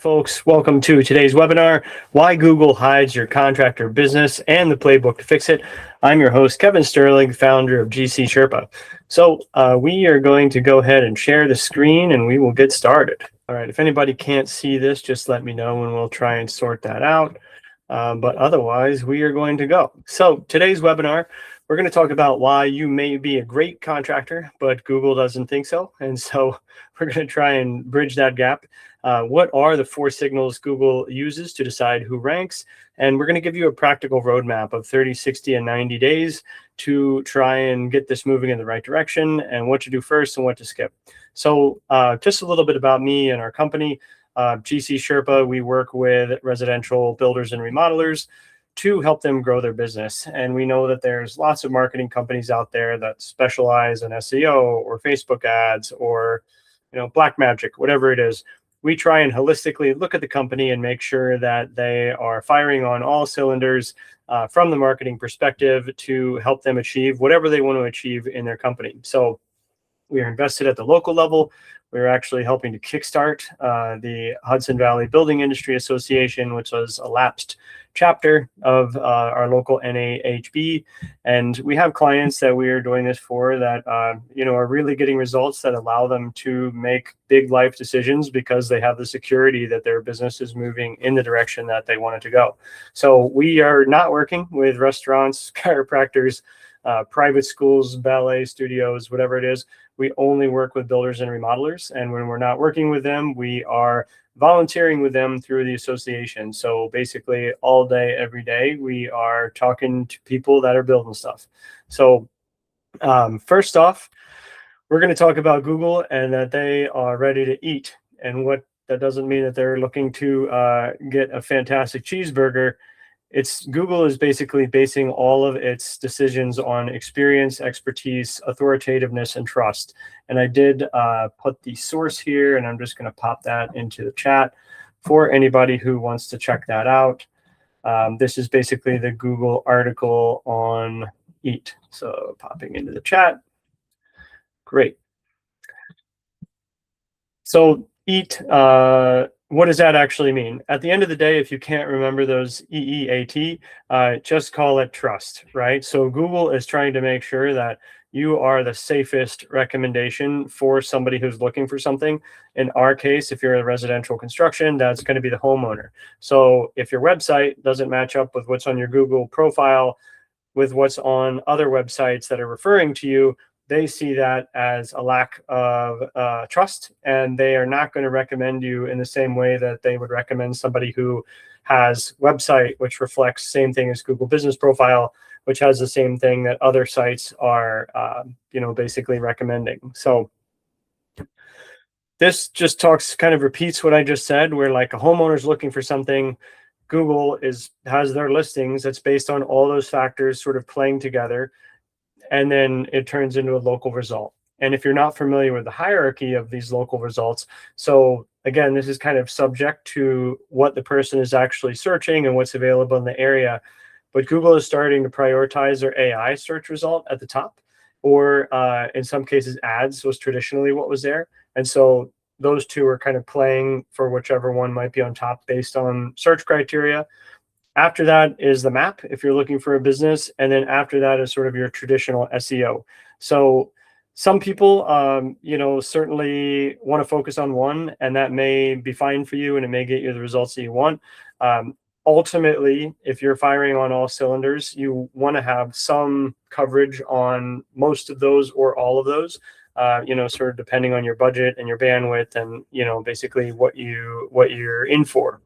folks, welcome to today's webinar, Why Google Hides Your Contractor Business and the Playbook to Fix It. I'm your host, Kevin Sterling, founder of GC Sherpa. So we are going to go ahead and share the screen and we will get started. All right, if anybody can't see this, just let me know and we'll try and sort that out. But otherwise, we are going to go. So today's webinar, we're going to talk about why you may be a great contractor, but Google doesn't think so. And so we're going to try and bridge that gap. What are the 4 signals Google uses to decide who ranks? And we're going to give you a practical roadmap of 30, 60, and 90 days to try and get this moving in the right direction and what to do first and what to skip. So just a little bit about me and our company. GC Sherpa, we work with residential builders and remodelers to help them grow their business. And we know that there's lots of marketing companies out there that specialize in SEO or Facebook ads or black magic, whatever it is. We try and holistically look at the company and make sure that they are firing on all cylinders from the marketing perspective to help them achieve whatever they want to achieve in their company. So we are invested at the local level. We're actually helping to kickstart the Hudson Valley Building Industry Association, which was a lapsed chapter of our local NAHB. And we have clients that we are doing this for that are really getting results that allow them to make big life decisions because they have the security that their business is moving in the direction that they want it to go. So we are not working with restaurants, chiropractors, private schools, ballet studios, whatever it is. We only work with builders and remodelers. And when we're not working with them, we are volunteering with them through the association. So basically all day, every day, we are talking to people that are building stuff. So first off, we're going to talk about Google and that they are ready to eat. And what that doesn't mean that they're looking to get a fantastic cheeseburger. Google is basically basing all of its decisions on experience, expertise, authoritativeness, and trust. And I did put the source here, and I'm just going to pop that into the chat for anybody who wants to check that out. This is basically the Google article on EAT. So popping into the chat. Great. So EAT, what does that actually mean? At the end of the day, if you can't remember those EEAT, just call it trust, right? So Google is trying to make sure that you are the safest recommendation for somebody who's looking for something. In our case, if you're a residential construction, that's going to be the homeowner. So if your website doesn't match up with what's on your Google profile, with what's on other websites that are referring to you, they see that as a lack of trust, and they are not going to recommend you in the same way that they would recommend somebody who has website, which reflects same thing as Google Business Profile, which has the same thing that other sites are, basically recommending. So this just kind of repeats what I just said, where like a homeowner's looking for something, Google has their listings that's based on all those factors sort of playing together. And then it turns into a local result. And if you're not familiar with the hierarchy of these local results, so again, this is kind of subject to what the person is actually searching and what's available in the area. But Google is starting to prioritize their AI search result at the top, or in some cases, ads was traditionally what was there. And so those two are kind of playing for whichever one might be on top based on search criteria. After that is the map, if you're looking for a business. And then after that is sort of your traditional SEO. So some people, certainly want to focus on one, and that may be fine for you and it may get you the results that you want. Ultimately, if you're firing on all cylinders, you want to have some coverage on most of those or all of those, sort of depending on your budget and your bandwidth and, basically what you're in for.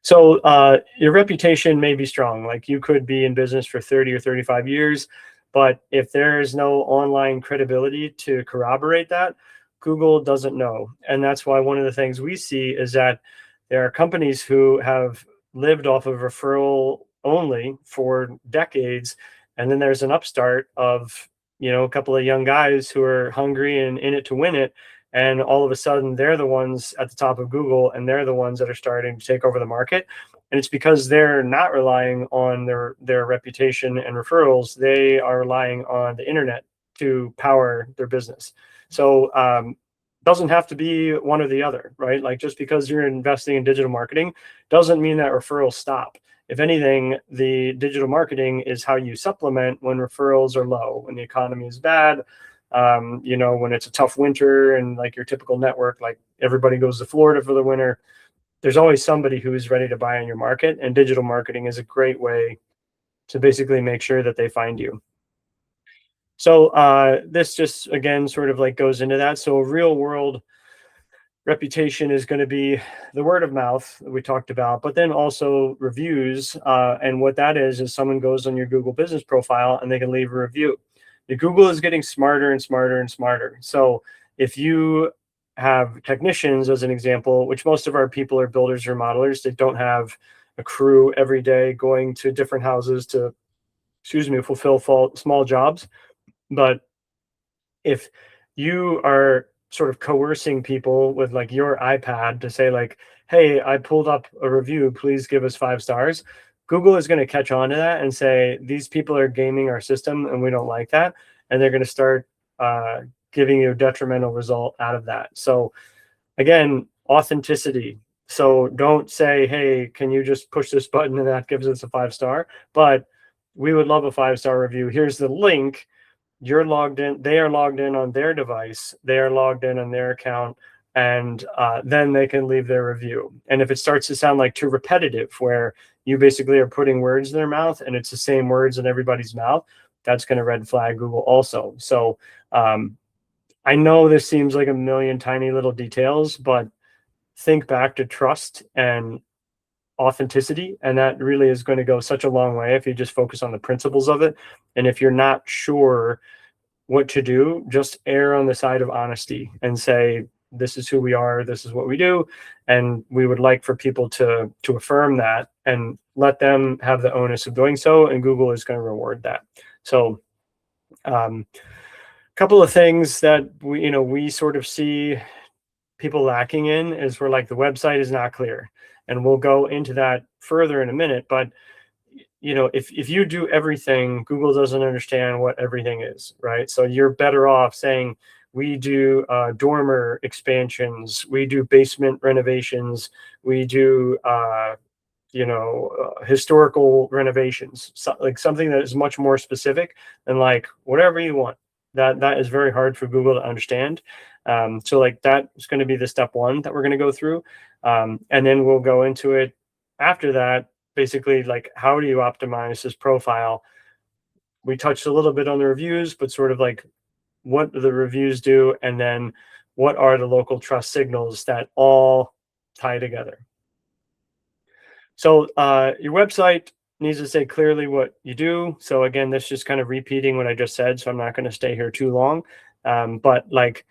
So your reputation may be strong. Like you could be in business for 30 or 35 years, but if there's no online credibility to corroborate that, Google doesn't know. And that's why one of the things we see is that there are companies who have lived off of referral only for decades. And then there's an upstart of, a couple of young guys who are hungry and in it to win it. And all of a sudden, they're the ones at the top of Google, and they're the ones that are starting to take over the market. And it's because they're not relying on their reputation and referrals. They are relying on the internet to power their business. So doesn't have to be one or the other, right? Like just because you're investing in digital marketing doesn't mean that referrals stop. If anything, the digital marketing is how you supplement when referrals are low, when the economy is bad, when it's a tough winter and like your typical network, like everybody goes to Florida for the winter, there's always somebody who is ready to buy in your market, and digital marketing is a great way to basically make sure that they find you. So this just, again, sort of like goes into that. So a real world reputation is going to be the word of mouth that we talked about, but then also reviews. And what that is someone goes on your Google business profile and they can leave a review. Google is getting smarter and smarter and smarter. So if you have technicians, as an example, which most of our people are builders or modelers, they don't have a crew every day going to different houses to, fulfill small jobs. But if you are sort of coercing people with like your iPad to say like, hey, I pulled up a review, please give us 5 stars, Google is going to catch on to that and say, these people are gaming our system and we don't like that. And they're going to start giving you a detrimental result out of that. So again, authenticity. So don't say, hey, can you just push this button and that gives us a 5-star? But we would love a 5-star review. Here's the link. You're logged in, they are logged in on their device, they are logged in on their account, and then they can leave their review. And if it starts to sound like too repetitive, where you basically are putting words in their mouth and it's the same words in everybody's mouth, that's going to red flag Google also. So I know this seems like a million tiny little details, but think back to trust and authenticity, and that really is going to go such a long way if you just focus on the principles of it. And if you're not sure what to do, just err on the side of honesty and say, this is who we are, this is what we do, and we would like for people to affirm that and let them have the onus of doing so, and Google is going to reward that. So couple of things that we sort of see people lacking in is where like the website is not clear, and we'll go into that further in a minute. But if you do everything, Google doesn't understand what everything is, right? So you're better off saying, we do dormer expansions, we do basement renovations, we do historical renovations, like something that is much more specific than like whatever you want. That is very hard for Google to understand. So like that is going to be the step one that we're going to go through. And then we'll go into it after that, basically like, how do you optimize this profile? We touched a little bit on the reviews, but sort of like what do the reviews do? And then what are the local trust signals that all tie together? So your website needs to say clearly what you do. So again, this is just kind of repeating what I just said, so I'm not going to stay here too long. But like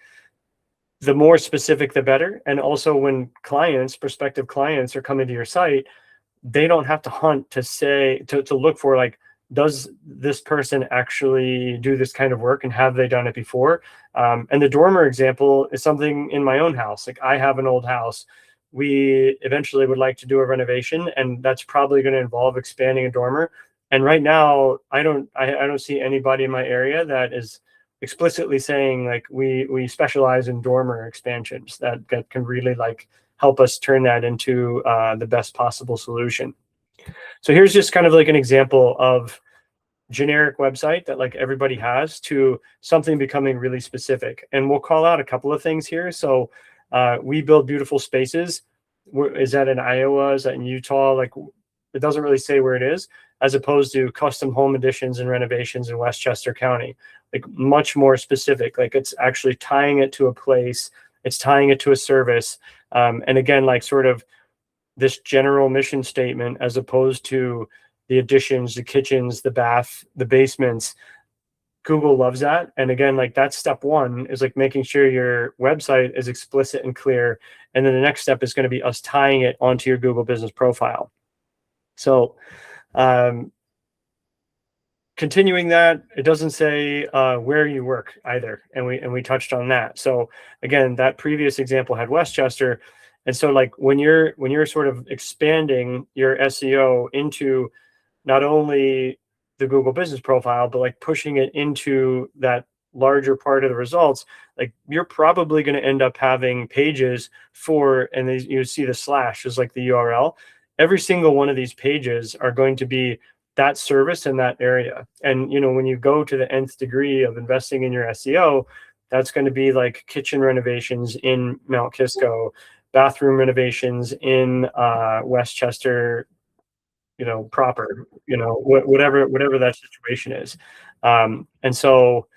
the more specific, the better. And also when prospective clients are coming to your site, they don't have to hunt to look for like, does this person actually do this kind of work and have they done it before? And the dormer example is something in my own house. Like I have an old house. We eventually would like to do a renovation, and that's probably going to involve expanding a dormer. And right now, I don't see anybody in my area that is explicitly saying like we specialize in dormer expansions that can really like help us turn that into the best possible solution. So here's just kind of like an example of generic website that like everybody has to something becoming really specific. And we'll call out a couple of things here. So we build beautiful spaces. Is that in Iowa? Is that in Utah? Like it doesn't really say where it is, as opposed to custom home additions and renovations in Westchester County, like much more specific. Like it's actually tying it to a place, it's tying it to a service. And again, like sort of this general mission statement, as opposed to the additions, the kitchens, the bath, the basements. Google loves that. And again, like that's step one, is like making sure your website is explicit and clear. And then the next step is going to be us tying it onto your Google business profile. So continuing that, it doesn't say where you work either. And we touched on that. So again, that previous example had Westchester. And so like when you're sort of expanding your SEO into not only the Google business profile, but like pushing it into that larger part of the results, like you're probably going to end up having pages for, and you see the slash is like the URL. Every single one of these pages are going to be that service in that area. And, when you go to the nth degree of investing in your SEO, that's going to be like kitchen renovations in Mount Kisco, bathroom renovations in Westchester, proper, whatever that situation is. And so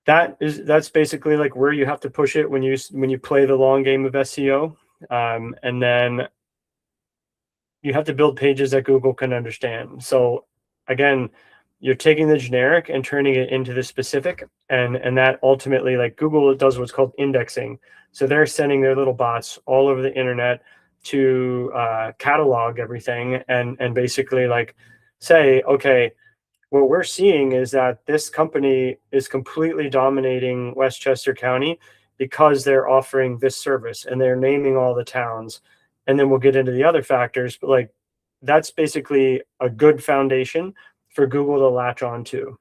that's basically like where you have to push it when you play the long game of SEO. And then you have to build pages that Google can understand. So again, you're taking the generic and turning it into the specific, and that ultimately, like, Google does what's called indexing. So they're sending their little bots all over the internet to catalog everything and basically like say, okay, what we're seeing is that this company is completely dominating Westchester County because they're offering this service and they're naming all the towns. And then we'll get into the other factors, but like that's basically a good foundation for Google to latch on to.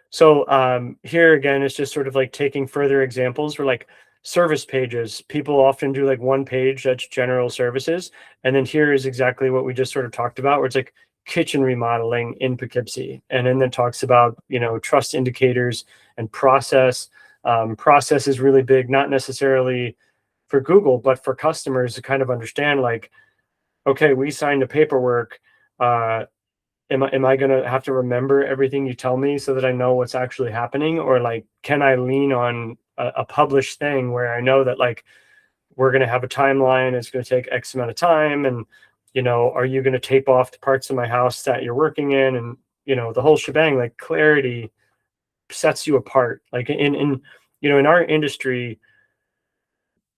So here again, it's just sort of like taking further examples for like service pages. People often do like one page that's general services. And then here is exactly what we just sort of talked about, where it's like kitchen remodeling in Poughkeepsie. And then it talks about, trust indicators and process. Process is really big, not necessarily for Google, but for customers to kind of understand, like, okay, we signed the paperwork. Am I going to have to remember everything you tell me so that I know what's actually happening? Or like, can I lean on a published thing where I know that like, we're going to have a timeline, it's going to take X amount of time. And, are you going to tape off the parts of my house that you're working in? And, the whole shebang, like clarity sets you apart. Like in our industry,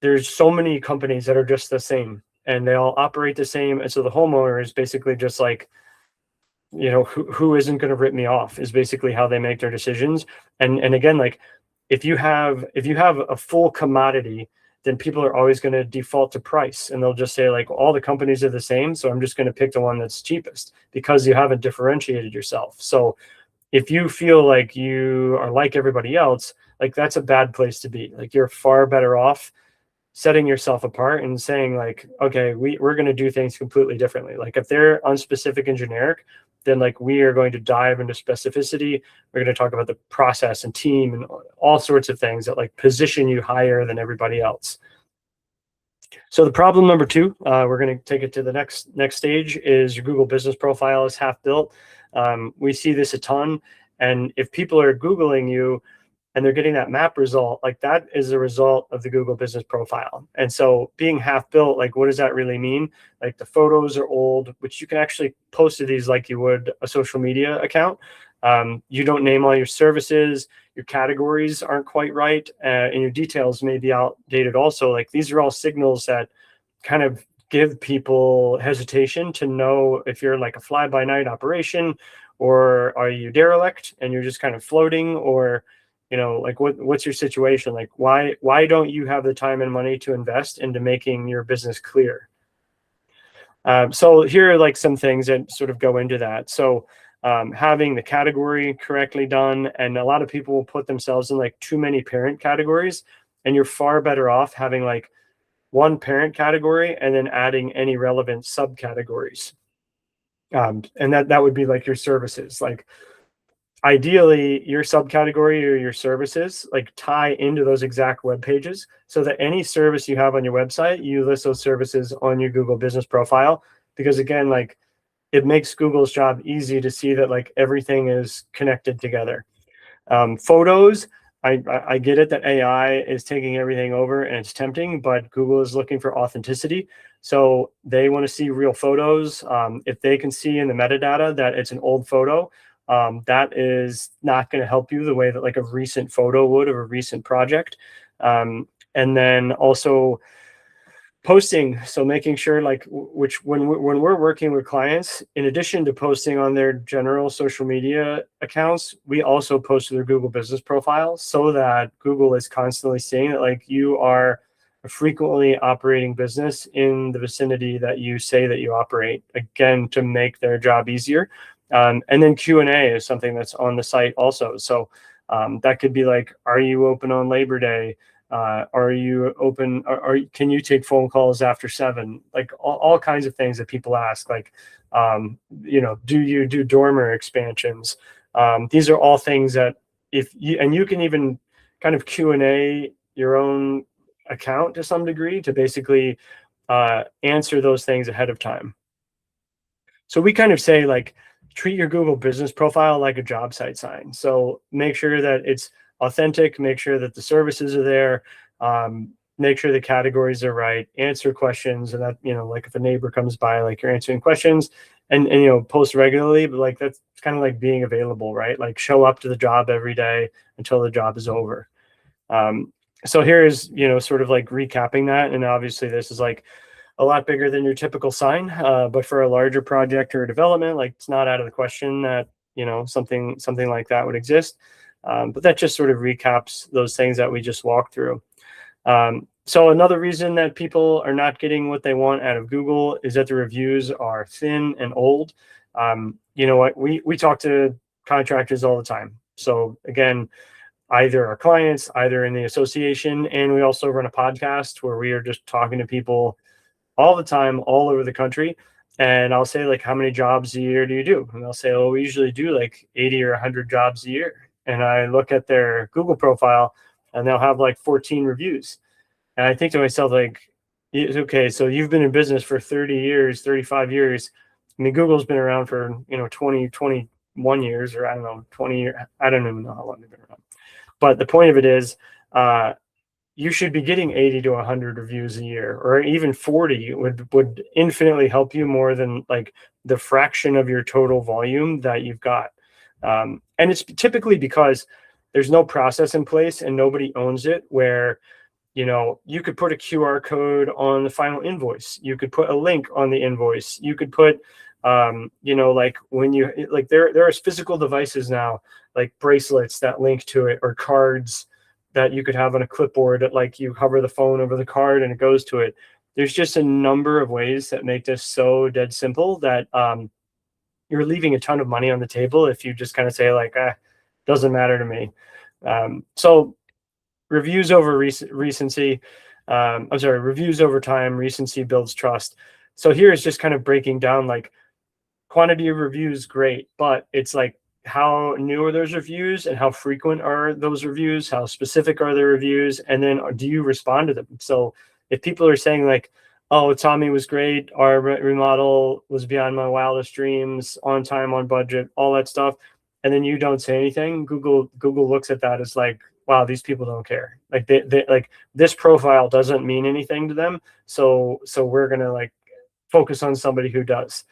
there's so many companies that are just the same and they all operate the same. And so the homeowner is basically just like, who isn't going to rip me off is basically how they make their decisions. And again, like if you have a full commodity, then people are always going to default to price and they'll just say like all the companies are the same, so I'm just going to pick the one that's cheapest because you haven't differentiated yourself. So if you feel like you are like everybody else, like that's a bad place to be. Like you're far better off setting yourself apart and saying like, okay, we're going to do things completely differently. Like if they're unspecific and generic, then like we are going to dive into specificity. We're going to talk about the process and team and all sorts of things that like position you higher than everybody else. So the problem number 2, we're going to take it to the next stage, is your Google business profile is half built. We see this a ton. And if people are Googling you and they're getting that map result, like that is a result of the Google business profile. And so being half built, like what does that really mean? Like the photos are old, which you can actually post to these like you would a social media account. You don't name all your services, your categories aren't quite right, and your details may be outdated also. Like these are all signals that kind of give people hesitation to know if you're like a fly-by-night operation, or are you derelict and you're just kind of floating, or like what's your situation? Like why don't you have the time and money to invest into making your business clear? So here are like some things that sort of go into that. So having the category correctly done, and a lot of people will put themselves in like too many parent categories, and you're far better off having like one parent category and then adding any relevant subcategories. And that would be like your services. Like ideally your subcategory or your services like tie into those exact web pages, so that any service you have on your website, you list those services on your Google business profile. Because again, like it makes Google's job easy to see that like everything is connected together. Photos, I get it that AI is taking everything over and it's tempting, but Google is looking for authenticity. So they want to see real photos. If they can see in the metadata that it's an old photo, that is not going to help you the way that like a recent photo would of a recent project. And then also posting. So making sure like when we're working with clients, in addition to posting on their general social media accounts, we also post to their Google business profile, so that Google is constantly seeing that like you are a frequently operating business in the vicinity that you say that you operate, again, to make their job easier. And then Q&A is something that's on the site also. So that could be like, are you open on Labor Day? Are you open? Can you take phone calls after 7? Like all kinds of things that people ask, like, do you do dormer expansions? These are all things that you can even kind of Q&A your own account to some degree to basically answer those things ahead of time. So we kind of say, like, treat your Google business profile like a job site sign. So make sure that it's authentic, make sure that the services are there, make sure the categories are right, answer questions, and that, like if a neighbor comes by, like you're answering questions, and post regularly, but like that's kind of like being available, right? Like show up to the job every day until the job is over. So here is, sort of like recapping that. And obviously this is like a lot bigger than your typical sign, but for a larger project or development, like it's not out of the question that something like that would exist. But that just sort of recaps those things that we just walked through. So another reason that people are not getting what they want out of Google is that the reviews are thin and old. You know what? We talk to contractors all the time. So again, either our clients, either in the association, and we also run a podcast where we are just talking to people all the time, all over the country. And I'll say, like, how many jobs a year do you do? And they'll say, oh, we usually do like 80 or 100 jobs a year. And I look at their Google profile and they'll have like 14 reviews. And I think to myself, like, okay, so you've been in business for 30 years, 35 years. I mean, Google's been around for, 20, 21 years, or I don't know, 20 years. I don't even know how long they've been around. But the point of it is, you should be getting 80 to 100 reviews a year, or even 40 would infinitely help you more than like the fraction of your total volume that you've got. And it's typically because there's no process in place and nobody owns it, where, you could put a QR code on the final invoice. You could put a link on the invoice. You could put, like when you, like there are physical devices now, like bracelets that link to it, or cards that you could have on a clipboard that, like, you hover the phone over the card and it goes to it. There's just a number of ways that make this so dead simple that you're leaving a ton of money on the table if you just kind of say, like, doesn't matter to me. So reviews over recency, reviews over time, recency builds trust. So here is just kind of breaking down, like, quantity of reviews, great, but it's like, how new are those reviews and how frequent are those reviews? How specific are the reviews? And then do you respond to them? So if people are saying, like, oh, Tommy was great, our remodel was beyond my wildest dreams, on time, on budget, all that stuff, and then you don't say anything, Google looks at that as like, wow, these people don't care. Like they like, this profile doesn't mean anything to them. So we're gonna, like, focus on somebody who does.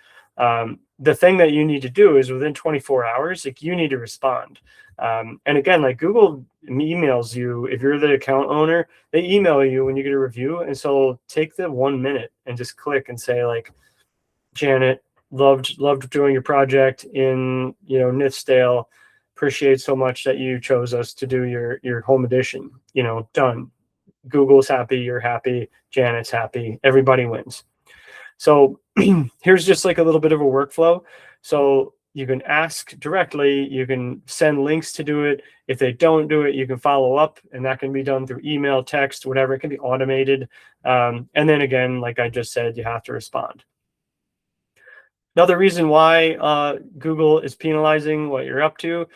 The thing that you need to do is within 24 hours, like, you need to respond. And again, like, Google emails you. If you're the account owner, they email you when you get a review. And so take the 1 minute and just click and say, like, Janet, loved doing your project in, Nithsdale. Appreciate so much that you chose us to do your home edition. Done. Google's happy, you're happy, Janet's happy, everybody wins. So here's just like a little bit of a workflow. So you can ask directly, you can send links to do it. If they don't do it, you can follow up, and that can be done through email, text, whatever. It can be automated. And then again, like I just said, you have to respond. Another reason why Google is penalizing what you're up to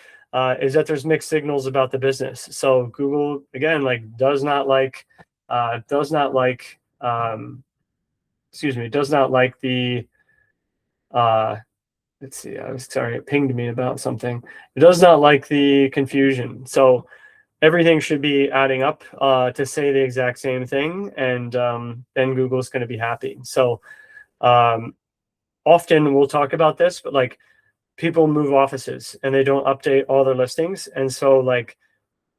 is that there's mixed signals about the business. So Google, again, like, does not like the, let's see, it pinged me about something. It does not like the confusion. So everything should be adding up to say the exact same thing, and then Google's going to be happy. So often we'll talk about this, but like, people move offices and they don't update all their listings. And so, like,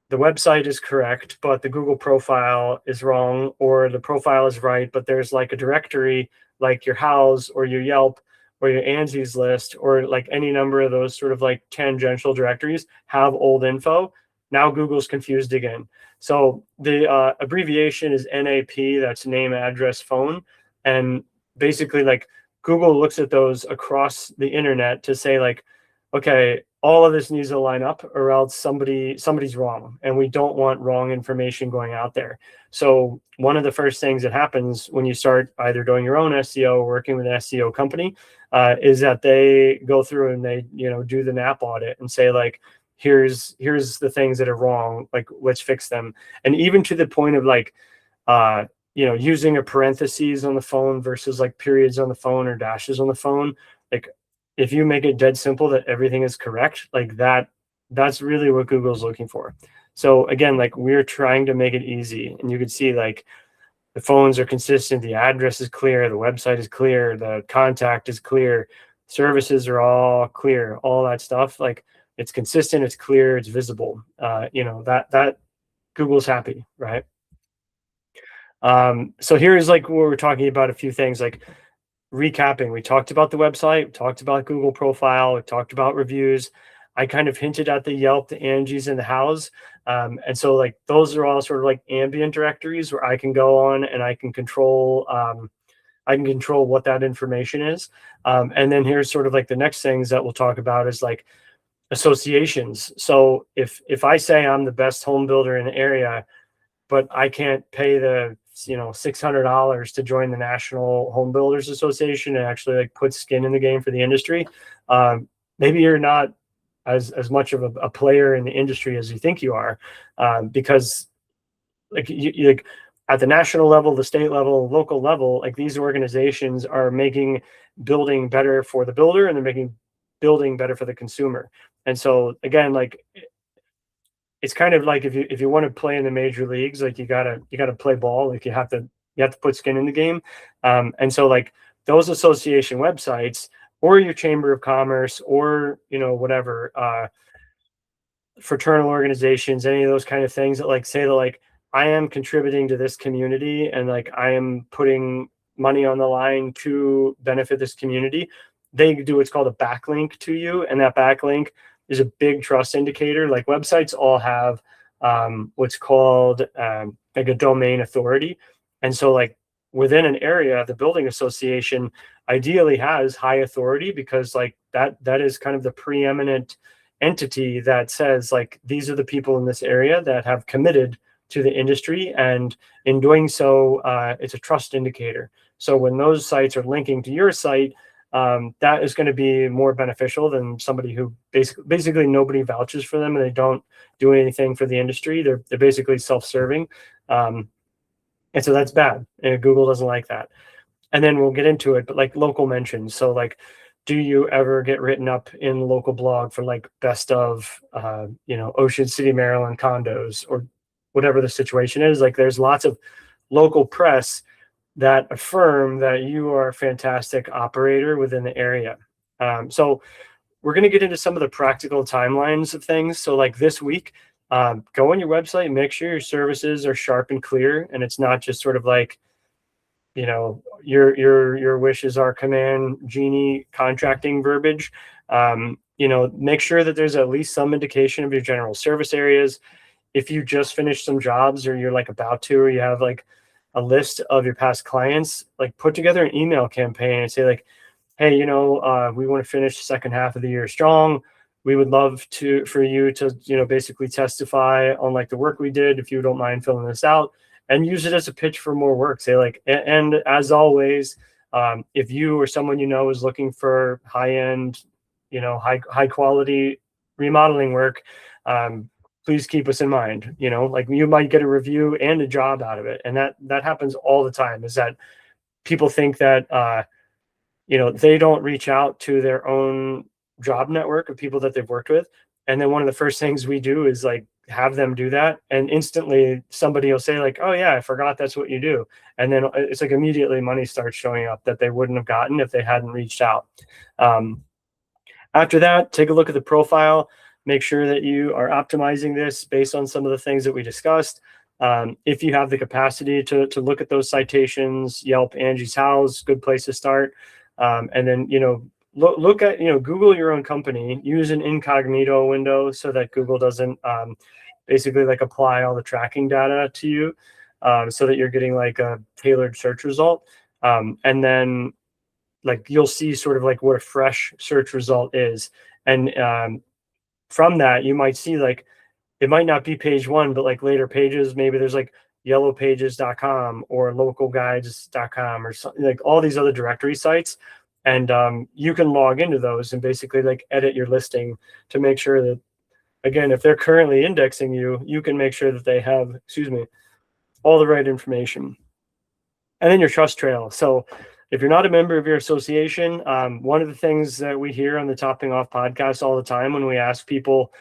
the website is correct, but the Google profile is wrong, or the profile is right, but there's like a directory, like your House or your Yelp or your Angie's List, or like any number of those sort of like tangential directories have old info. Now Google's confused again. So the abbreviation is NAP, that's name, address, phone. And basically, like, Google looks at those across the internet to say like, okay, all of this needs to line up or else somebody's wrong, and we don't want wrong information going out there. So one of the first things that happens when you start either doing your own SEO or working with an SEO company is that they go through and they do the NAP audit and say like, here's the things that are wrong, like let's fix them. And even to the point of like using a parentheses on the phone versus like periods on the phone or dashes on the phone. Like if you make it dead simple that everything is correct, like that's really what Google's looking for. So again, like we're trying to make it easy, and you can see like the phones are consistent, the address is clear, the website is clear, the contact is clear, services are all clear, all that stuff. Like it's consistent, it's clear, it's visible. That Google's happy, right? So here's like where we're talking about a few things like recapping. We talked about the website, we talked about Google profile, we talked about reviews. I kind of hinted at the Yelp, the Angie's, and the Hows. And so like those are all sort of like ambient directories where I can go on and I can control what that information is. And then here's sort of like the next things that we'll talk about is like associations. So if I say I'm the best home builder in the area, but I can't pay the $600 to join the National Home Builders Association and actually like put skin in the game for the industry, maybe you're not as much of a player in the industry as you think you are, because like you like at the national level, the state level, local level, like these organizations are making building better for the builder, and they're making building better for the consumer. And so again, like it's kind of like if you want to play in the major leagues, like you gotta play ball. Like you have to put skin in the game. And so like those association websites or your chamber of commerce or whatever fraternal organizations, any of those kind of things that like say that like I am contributing to this community and like I am putting money on the line to benefit this community. They do what's called a backlink to you, and that backlink is a big trust indicator. Like websites all have what's called like a domain authority. And so like within an area, the building association ideally has high authority because like that is kind of the preeminent entity that says like, these are the people in this area that have committed to the industry. And in doing so, it's a trust indicator. So when those sites are linking to your site, that is going to be more beneficial than somebody who basically nobody vouches for them and they don't do anything for the industry. They're basically self-serving. And so that's bad. And Google doesn't like that. And then we'll get into it, but like local mentions. So like, do you ever get written up in the local blog for like best of, Ocean City, Maryland condos or whatever the situation is? Like there's lots of local press that affirm that you are a fantastic operator within the area. So we're going to get into some of the practical timelines of things. So like this week, go on your website, make sure your services are sharp and clear. And it's not just sort of like, your wishes are command genie contracting verbiage. Make sure that there's at least some indication of your general service areas. If you just finished some jobs or you're like about to, or you have like a list of your past clients, like put together an email campaign and say like, hey, we want to finish the second half of the year strong. We would love for you to, basically testify on like the work we did, if you don't mind filling this out, and use it as a pitch for more work. Say like, and as always, if you or someone is looking for high-end, high quality remodeling work, please keep us in mind. Like you might get a review and a job out of it. And that happens all the time, is that people think that, they don't reach out to their own job network of people that they've worked with. And then one of the first things we do is like have them do that. And instantly somebody will say like, oh yeah, I forgot that's what you do. And then it's like immediately money starts showing up that they wouldn't have gotten if they hadn't reached out. After that, take a look at the profile. Make sure that you are optimizing this based on some of the things that we discussed. If you have the capacity to look at those citations, Yelp, Angie's House, good place to start. And then, look at, Google your own company, use an incognito window so that Google doesn't basically like apply all the tracking data to you, so that you're getting like a tailored search result. And then like you'll see sort of like what a fresh search result is. And from that, you might see like, it might not be page one, but like later pages, maybe there's like yellowpages.com or localguides.com or something, like all these other directory sites. And you can log into those and basically like edit your listing to make sure that, again, if they're currently indexing you, you can make sure that they have, all the right information. And then your trust trail. So if you're not a member of your association, one of the things that we hear on the Topping Off podcast all the time when we ask people,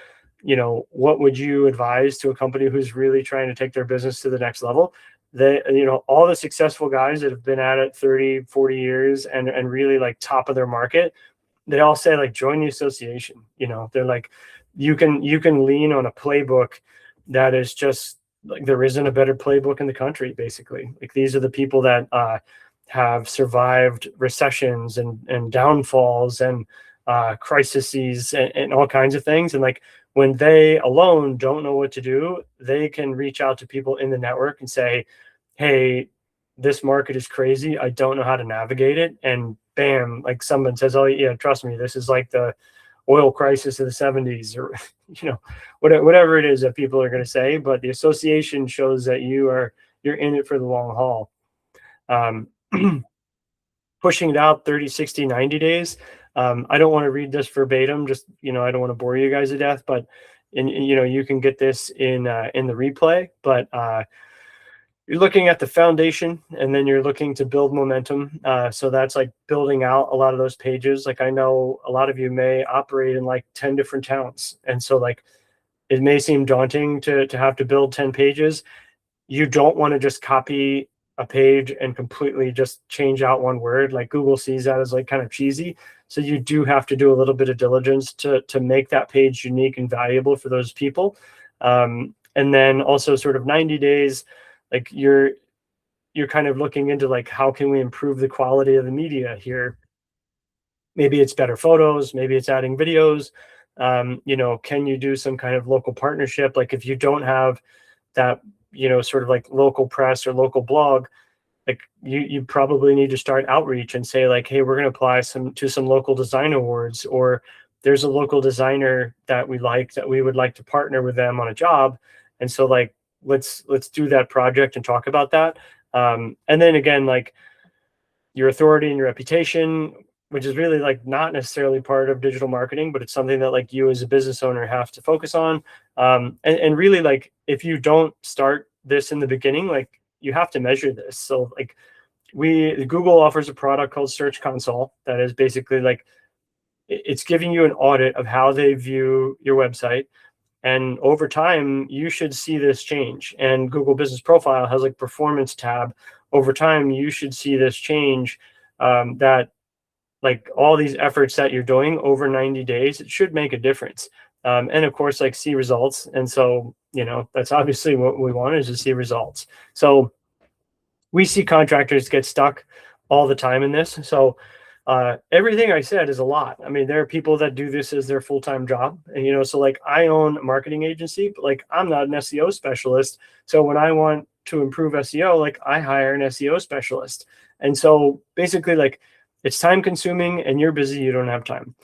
what would you advise to a company who's really trying to take their business to the next level? They, all the successful guys that have been at it 30, 40 years and really like top of their market, they all say like, join the association. They're like, you can lean on a playbook that is just like, there isn't a better playbook in the country, basically. Like, these are the people that have survived recessions and downfalls and crises and all kinds of things. And like, when they alone don't know what to do, they can reach out to people in the network and say, hey, this market is crazy. I don't know how to navigate it. And bam, like someone says, oh yeah, trust me, this is like the oil crisis of the 70s, or whatever it is that people are going to say. But the association shows that you're in it for the long haul. Pushing it out 30, 60, 90 days. I don't want to read this verbatim, just, I don't want to bore you guys to death, but you can get this in the replay, but you're looking at the foundation, and then you're looking to build momentum. So that's like building out a lot of those pages. Like, I know a lot of you may operate in like 10 different towns. And so like, it may seem daunting to have to build 10 pages. You don't want to just copy a page and completely just change out one word. Like, Google sees that as like kind of cheesy. So you do have to do a little bit of diligence to make that page unique and valuable for those people. And then also sort of 90 days, like you're kind of looking into like, how can we improve the quality of the media here? Maybe it's better photos, maybe it's adding videos. Can you do some kind of local partnership? Like, if you don't have that, sort of like local press or local blog, like you probably need to start outreach and say like, hey, we're going to apply to some local design awards, or there's a local designer that we would like to partner with them on a job. And so like, let's do that project and talk about that. And then again, like, your authority and your reputation, which is really like not necessarily part of digital marketing, but it's something that like you as a business owner have to focus on. And really, like, if you don't start this in the beginning, like, you have to measure this. So like, Google offers a product called Search Console that is basically like, it's giving you an audit of how they view your website. And over time, you should see this change. And Google Business Profile has like performance tab. Over time, you should see this change, that like all these efforts that you're doing over 90 days, it should make a difference. And of course, like, see results. And so, that's obviously what we want, is to see results. So we see contractors get stuck all the time in this. So everything I said is a lot. I mean, there are people that do this as their full-time job. And, so like, I own a marketing agency, but like, I'm not an SEO specialist. So when I want to improve SEO, like, I hire an SEO specialist. And so basically, like, it's time consuming and you're busy, you don't have time.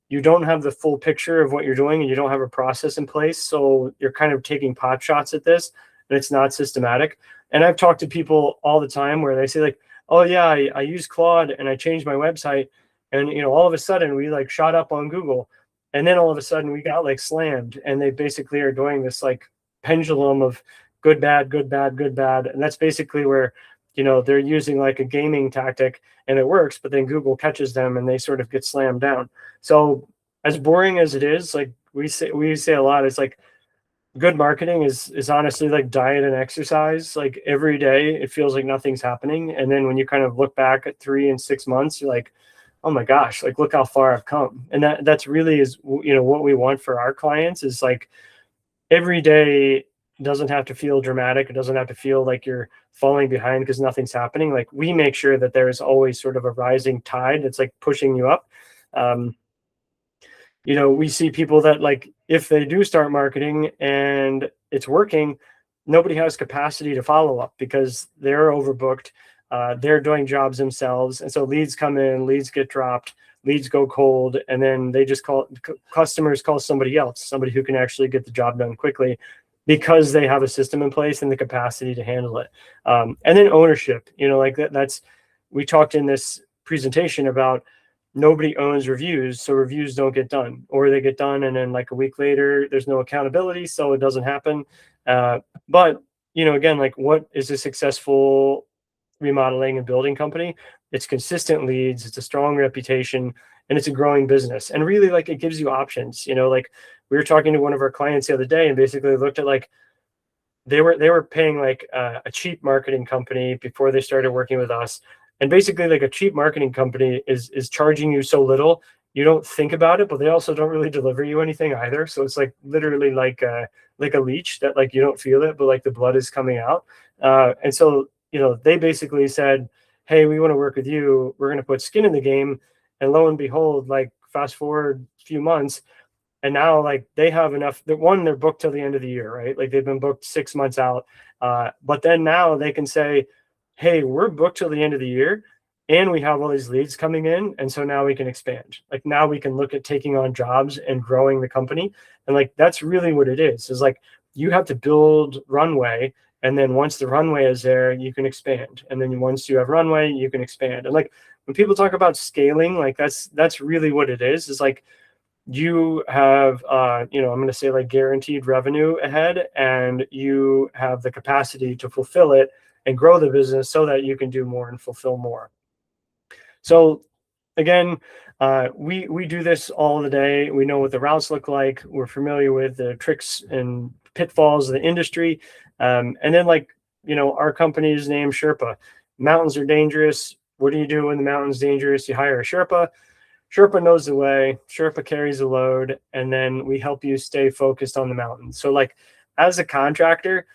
You don't have the full picture of what you're doing, and you don't have a process in place. So you're kind of taking pot shots at this, and it's not systematic. And I've talked to people all the time where they say like, oh yeah, I use Claude and I changed my website, and all of a sudden we like shot up on Google, and then all of a sudden we got like slammed. And they basically are doing this like pendulum of good, bad, good, bad, good, bad. And that's basically where, they're using like a gaming tactic and it works, but then Google catches them and they sort of get slammed down. So as boring as it is, like we say a lot, it's like, good marketing is honestly like diet and exercise. Like, every day it feels like nothing's happening. And then when you kind of look back at 3 and 6 months, you're like, oh my gosh, like, look how far I've come. And that's really is, what we want for our clients, is like, every day doesn't have to feel dramatic. It doesn't have to feel like you're falling behind because nothing's happening. Like, we make sure that there's always sort of a rising tide that's like pushing you up. We see people that, like, if they do start marketing and it's working, nobody has capacity to follow up because they're overbooked. they're doing jobs themselves. And so leads come in, leads get dropped, leads go cold, and then they just customers call somebody else, somebody who can actually get the job done quickly because they have a system in place and the capacity to handle it. And then ownership, like that's, we talked in this presentation about nobody owns reviews, so reviews don't get done, or they get done and then like a week later there's no accountability, so it doesn't happen. But again, like, what is a successful remodeling and building company? It's consistent leads, it's a strong reputation, and it's a growing business. And really, like, it gives you options. Like, we were talking to one of our clients the other day and basically looked at, like, they were paying like a cheap marketing company before they started working with us. And basically, like, a cheap marketing company is charging you so little, you don't think about it, but they also don't really deliver you anything either. So it's like literally like a leech that, like, you don't feel it, but like the blood is coming out. And so, they basically said, hey, we want to work with you. We're going to put skin in the game. And lo and behold, like, fast forward a few months, and now, like, they have enough that, one, they're booked till the end of the year, right? Like, they've been booked 6 months out. But then now they can say, hey, we're booked till the end of the year and we have all these leads coming in. And so now we can expand. Like, now we can look at taking on jobs and growing the company. And, like, that's really what it is like, you have to build runway. And then once the runway is there, you can expand. And then once you have runway, you can expand. And, like, when people talk about scaling, like, that's really what it is like, you have, I'm going to say, like, guaranteed revenue ahead, and you have the capacity to fulfill it and grow the business so that you can do more and fulfill more. So again, we do this all the day. We know what the routes look like. We're familiar with the tricks and pitfalls of the industry. And then, like, our company's name, Sherpa. Mountains are dangerous. What do you do when the mountain's dangerous? You hire a Sherpa. Sherpa knows the way, Sherpa carries the load, and then we help you stay focused on the mountain. So, like, as a contractor,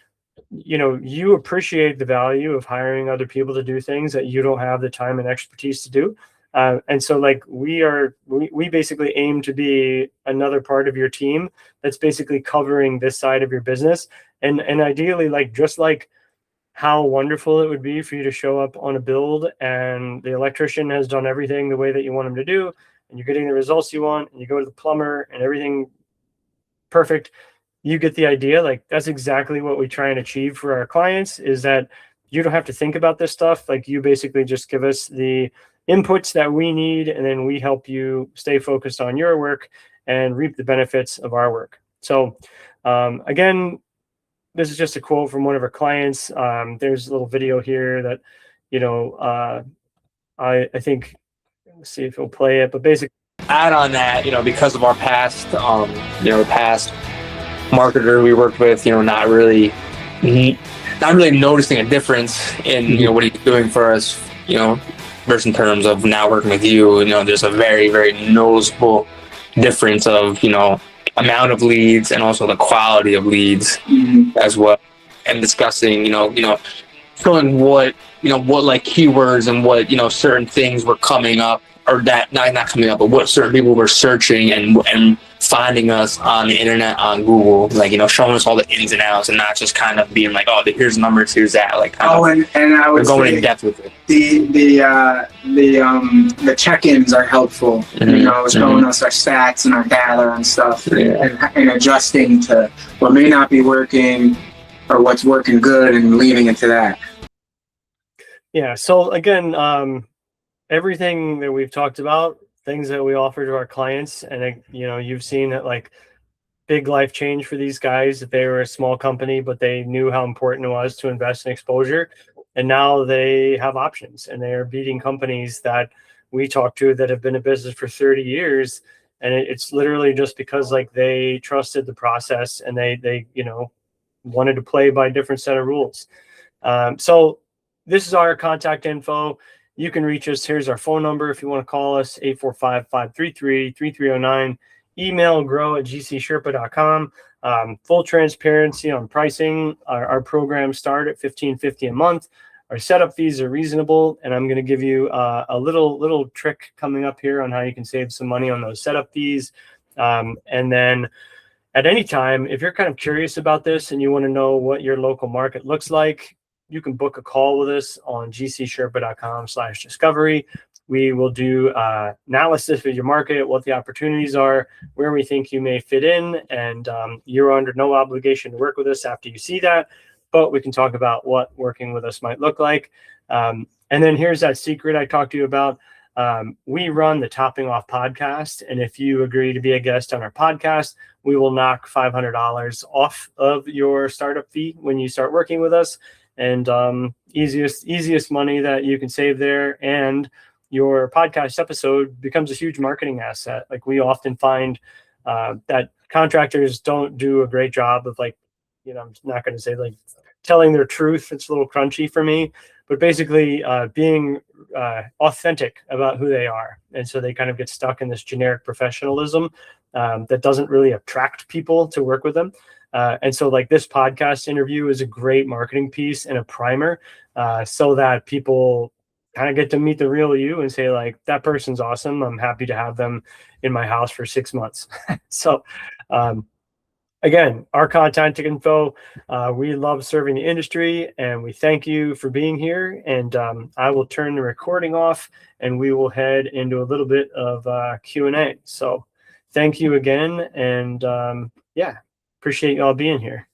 you appreciate the value of hiring other people to do things that you don't have the time and expertise to do. And so, like, we basically aim to be another part of your team that's basically covering this side of your business. And ideally, like, just like how wonderful it would be for you to show up on a build and the electrician has done everything the way that you want him to do, and you're getting the results you want, and you go to the plumber and everything perfect. You get the idea. Like, that's exactly what we try and achieve for our clients, is that you don't have to think about this stuff. Like, you basically just give us the inputs that we need, and then we help you stay focused on your work and reap the benefits of our work. So again, this is just a quote from one of our clients. There's a little video here that, I think, let's see if he'll play it, but basically add on that, because of our past, past marketer we worked with, not really noticing a difference in, what he's doing for us, versus in terms of now working with you, there's a very, very noticeable difference of, amount of leads and also the quality of leads as well. And discussing, showing what like keywords and what, certain things were coming up, or that not coming up, but what certain people were searching and finding us on the internet, on Google, like, showing us all the ins and outs, and not just kind of being like, oh, here's numbers, here's that, like, and I would going in depth with it. The check-ins are helpful. Showing us our stats and our data and stuff, and adjusting to what may not be working or what's working good and leaning into that. Yeah. So again, everything that we've talked about, things that we offer to our clients, and you've seen that, like, big life change for these guys. That they were a small company, but they knew how important it was to invest in exposure, and now they have options, and they are beating companies that we talk to that have been in business for 30 years. And it's literally just because, like, they trusted the process, and they wanted to play by a different set of rules. So this is our contact info. You can reach us. Here's our phone number if you want to call us, 845-533-3309. Email grow@gcsherpa.com. Full transparency on pricing. Our programs start at $15.50 a month. Our setup fees are reasonable, and I'm going to give you a little trick coming up here on how you can save some money on those setup fees. And then at any time, if you're kind of curious about this and you want to know what your local market looks like, you can book a call with us on gcsherpa.com/discovery. We will do analysis of your market, what the opportunities are, where we think you may fit in, and you're under no obligation to work with us after you see that, but we can talk about what working with us might look like. And then here's that secret I talked to you about. We run the Topping Off podcast, and if you agree to be a guest on our podcast, we will knock $500 off of your startup fee when you start working with us, and easiest money that you can save there. And your podcast episode becomes a huge marketing asset. Like, we often find that contractors don't do a great job of, like, I'm not going to say like telling their truth. It's a little crunchy for me, but basically being authentic about who they are. And so they kind of get stuck in this generic professionalism that doesn't really attract people to work with them. And so, like, this podcast interview is a great marketing piece and a primer so that people kind of get to meet the real you and say, like, that person's awesome. I'm happy to have them in my house for 6 months. So, again, our contact info, we love serving the industry, and we thank you for being here. And I will turn the recording off, and we will head into a little bit of Q&A. So thank you again. And yeah, appreciate you all being here.